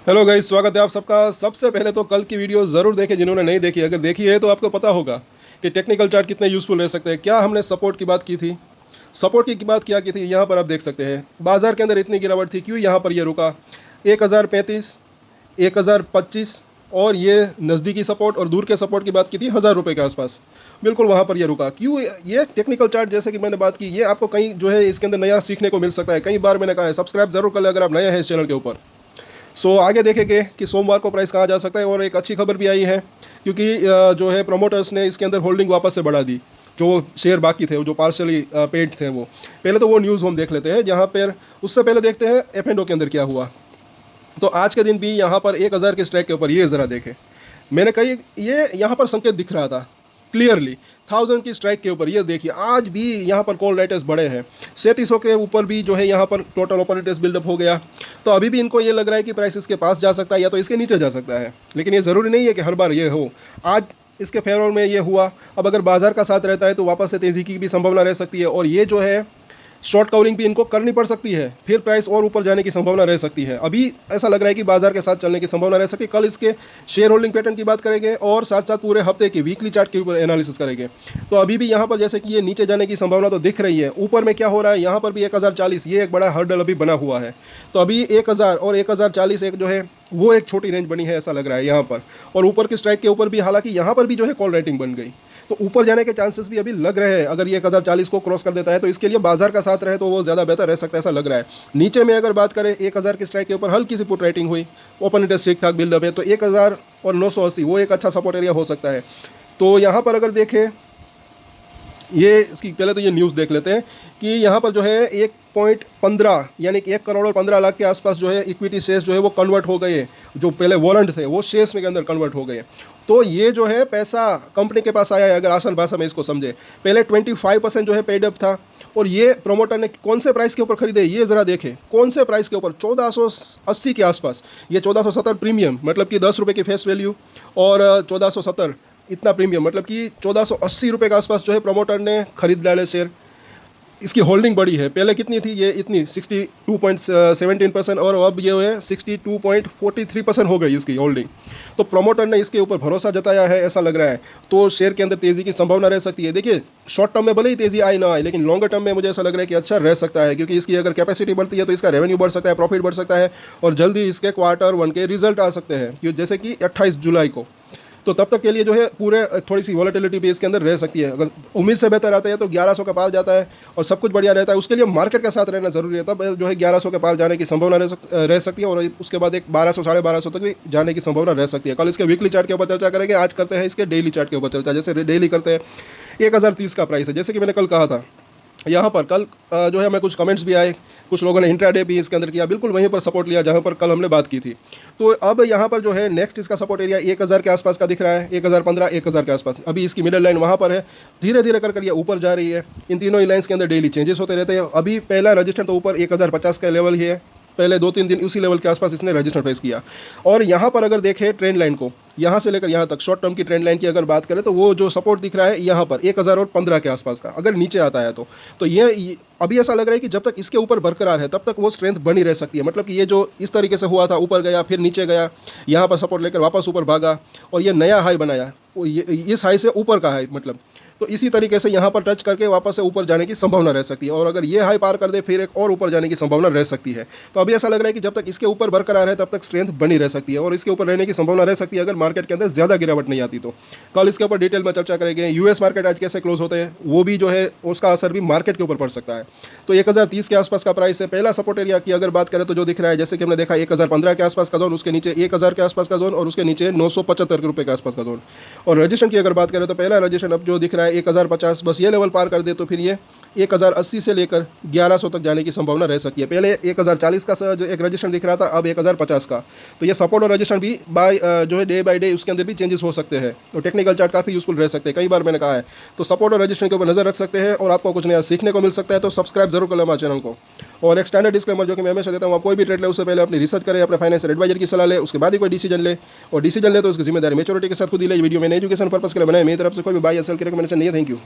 Hello guys, स्वागत है आप सबका। सबसे पहले तो कल की वीडियो ज़रूर देखें जिन्होंने नहीं देखी। अगर देखी है तो आपको पता होगा कि टेक्निकल चार्ट कितने यूज़फुल रह सकते हैं। क्या हमने सपोर्ट की बात की थी, सपोर्ट की बात क्या की थी, यहाँ पर आप देख सकते हैं बाजार के अंदर इतनी गिरावट थी, क्यों यहाँ पर ये रुका 1035, 1025 और ये नज़दीकी सपोर्ट और दूर के सपोर्ट की बात की थी 1000 रुपये के आसपास। बिल्कुल वहाँ पर ये रुका, क्यों? ये टेक्निकल चार्ट जैसे कि मैंने बात की, ये आपको कहीं जो है इसके अंदर नया सीखने को मिल सकता है। कई बार मैंने कहा है सब्सक्राइब जरूर कर ले अगर आप नए हैं इस चैनल के ऊपर। आगे देखेंगे कि सोमवार को प्राइस कहाँ जा सकता है। और एक अच्छी खबर भी आई है, क्योंकि जो है प्रोमोटर्स ने इसके अंदर होल्डिंग वापस से बढ़ा दी। जो शेयर बाकी थे, जो पार्शली पेड थे, वो पहले तो वो न्यूज़ हम देख लेते हैं जहाँ पर। उससे पहले देखते हैं F&O के अंदर क्या हुआ। तो आज के दिन भी यहाँ पर 1000 के स्ट्राइक के ऊपर ये ज़रा देखें, मैंने कही ये यहाँ पर संकेत दिख रहा था क्लियरली 1000 की स्ट्राइक के ऊपर। ये देखिए आज भी यहाँ पर कॉल राइटर्स बड़े हैं। 3700 के ऊपर भी जो है यहाँ पर टोटल ऑपरेटर्स बिल्डअप हो गया। तो अभी भी इनको ये लग रहा है कि प्राइस इसके पास जा सकता है या तो इसके नीचे जा सकता है, लेकिन ये ज़रूरी नहीं है कि हर बार ये हो। आज इसके फेवर में ये हुआ। अब अगर बाजार का साथ रहता है तो वापस से तेज़ी की भी संभावना रह सकती है, और ये जो है शॉर्ट कवरिंग भी इनको करनी पड़ सकती है, फिर प्राइस और ऊपर जाने की संभावना रह सकती है। अभी ऐसा लग रहा है कि बाजार के साथ चलने की संभावना रह सकती है। कल इसके शेयर होल्डिंग पैटर्न की बात करेंगे और साथ साथ पूरे हफ्ते की वीकली चार्ट के ऊपर एनालिसिस करेंगे। तो अभी भी यहाँ पर जैसे कि ये नीचे जाने की संभावना तो दिख रही है। ऊपर में क्या हो रहा है, यहाँ पर भी 1040, ये एक बड़ा हर्डल अभी बना हुआ है। तो अभी 1000 और 1040 एक जो है वो एक छोटी रेंज बनी है ऐसा लग रहा है यहाँ पर। और ऊपर की स्ट्राइक के ऊपर भी, हालांकि यहाँ पर भी जो है कॉल राइटिंग बन गई, तो ऊपर जाने के चांसेस भी अभी लग रहे हैं। अगर ये 1040 को क्रॉस कर देता है तो इसके लिए बाजार का साथ रहे तो वो ज़्यादा बेहतर रह सकता है ऐसा लग रहा है। नीचे में अगर बात करें 1000 की स्ट्राइक के ऊपर हल्की सी पुट राइटिंग हुई, ओपन इंटरेस्ट ठीक ठाक बिल्डअप है, तो 1000 और 980 वो एक अच्छा सपोर्ट एरिया हो सकता है। तो यहाँ पर अगर देखें, ये इसकी पहले तो ये न्यूज़ देख लेते हैं कि यहाँ पर जो है 1.15 यानी कि 1 करोड़ और 15 लाख के आसपास जो है इक्विटी शेयर्स जो है वो कन्वर्ट हो गए। जो पहले वारंट थे वो शेयर्स में के अंदर कन्वर्ट हो गए। तो ये जो है पैसा कंपनी के पास आया है, अगर आसान भाषा में इसको समझे। पहले 25% जो है पेड अप था, और ये प्रोमोटर ने कौन से प्राइस के ऊपर खरीदे ये ज़रा देखें। कौन से प्राइस के ऊपर? 1480 के आसपास। ये 1470 प्रीमियम, मतलब कि 10 रुपये की फेस वैल्यू, और 1470 इतना प्रीमियम, मतलब कि 1480 रुपये के आसपास जो है प्रमोटर ने खरीद डाले शेयर। इसकी होल्डिंग बड़ी है, पहले कितनी थी ये? इतनी 62.17%, और अब ये है 62.43% हो गई इसकी होल्डिंग। तो प्रमोटर ने इसके ऊपर भरोसा जताया है ऐसा लग रहा है। तो शेयर के अंदर तेज़ी की संभावना रह सकती है। देखिए शॉर्ट टर्म में भले ही तेज़ी आए ना आए, लेकिन लॉन्गर टर्म में मुझे ऐसा लग रहा है कि अच्छा रह सकता है, क्योंकि इसकी अगर कैपेसिटी बढ़ती है तो इसका रेवेन्यू बढ़ सकता है, प्रॉफिट बढ़ सकता है, और जल्दी इसके Q1 के रिजल्ट आ सकते हैं, कि जैसे कि 28 जुलाई को। तो तब तक के लिए जो है पूरे थोड़ी सी वॉलेटिलिटी भी इसके अंदर रह सकती है। अगर उम्मीद से बेहतर आता है तो 1100 के पार जाता है और सब कुछ बढ़िया रहता है, उसके लिए मार्केट के साथ रहना जरूरी है। तब जो है 1100 के पार जाने की संभावना रह सकती है, और उसके बाद एक 1200 1250 तक भी जाने की संभावना रह सकती है। कल इसके वीकली चार्ट के ऊपर चर्चा करेंगे, आज करते हैं इसके डेली चार्ट के ऊपर चर्चा। जैसे डेली करते हैं, 1030 का प्राइस है, जैसे कि मैंने कल कहा था। यहाँ पर कल जो है हमें कुछ कमेंट्स भी आए, कुछ लोगों ने इंट्राडे भी इसके अंदर किया, बिल्कुल वहीं पर सपोर्ट लिया जहाँ पर कल हमने बात की थी। तो अब यहाँ पर जो है नेक्स्ट इसका सपोर्ट एरिया 1000 के आसपास का दिख रहा है, 1015 1000 के आसपास। अभी इसकी मिडल लाइन वहाँ पर है, धीरे धीरे कर ये ऊपर जा रही है। इन तीनों ही लाइन्स के अंदर डेली चेंजेस होते रहते हैं। अभी पहला रजिस्टर तो ऊपर 1050 का लेवल ही है, पहले 2-3 दिन उसी लेवल के आसपास इसने रजिस्टर फेस किया। और यहाँ पर अगर देखें ट्रेंड लाइन को, यहाँ से लेकर यहाँ तक शॉर्ट टर्म की ट्रेंड लाइन की अगर बात करें, तो वो जो सपोर्ट दिख रहा है यहाँ पर 1015 के आसपास का, अगर नीचे आता है तो ये अभी ऐसा लग रहा है कि जब तक इसके ऊपर बरकरार है तब तक वो स्ट्रेंथ बनी रह सकती है। मतलब कि ये जो इस तरीके से हुआ था, ऊपर गया फिर नीचे गया, यहाँ पर सपोर्ट लेकर वापस ऊपर भागा और ये नया हाई बनाया, ये इस हाई से ऊपर का हाई, मतलब तो इसी तरीके से यहाँ पर टच करके वापस से ऊपर जाने की संभावना रह सकती है। और अगर ये हाई पार कर दे फिर एक और ऊपर जाने की संभावना रह सकती है। तो अभी ऐसा लग रहा है कि जब तक इसके ऊपर बरकरार है तब तक स्ट्रेंथ बनी रह सकती है, और इसके ऊपर रहने की संभावना रह सकती है अगर मार्केट के अंदर ज़्यादा गिरावट नहीं आती तो। कल इसके ऊपर डिटेल में चर्चा करेंगे। यूएस मार्केट आज कैसे क्लोज होते हैं वो भी जो है उसका असर भी मार्केट के ऊपर पड़ सकता है। तो 1030 के आसपास का प्राइस है। पहला सपोर्ट एरिया की अगर बात करें तो जो दिख रहा है, जैसे कि हमने देखा 1015 के आसपास का जोन, उसके नीचे 1000 के आसपास का जोन, और उसके नीचे 975 रुपये के आसपास का जोन। और रजिस्ट्रेशन की अगर बात करें तो पहला रजिस्ट्रेशन अब जो दिख रहा है 1050, बस ये लेवल पार कर दे तो फिर ये 1080 से लेकर 1100 तक जाने की संभावना रह सकती है। पहले 1040 का जो एक रजिस्ट्रेशन दिख रहा था, अब 1050 का। तो ये सपोर्ट और रजिस्ट्रेशन भी जो है डे बाय डे उसके अंदर भी चेंजेस हो सकते हैं। तो टेक्निकल चार्ट काफ़ी यूजफुल रह सकते हैं, कई बार मैंने कहा है। तो सपोर्ट और रजिस्ट्रेशन के ऊपर नजर रख सकते हैं, और आपको कुछ नया सीखने को मिल सकता है। तो सब्सक्राइब जरूर कर लें हमारे चैनल को। और एक स्टैंडर्ड डिस्क्लेमर जो कि मैं हमेशा देता हूँ, आप कोई भी ट्रेड ले उससे पहले अपनी रिसर्च करें, अपने फाइनेंशियल एडवाइजर की सलाह ले, उसके बाद ही कोई डिसीजन ले। और डिसीजन ले तो उसकी जिम्मेदारी मेच्योरिटी के साथ खुद ही ले। वीडियो में एजुकेशन पर्पस के लिए बनाए, मेरी तरफ से कोई भी बाय या सेल की रिकमेंडेशन नहीं है। Thank you.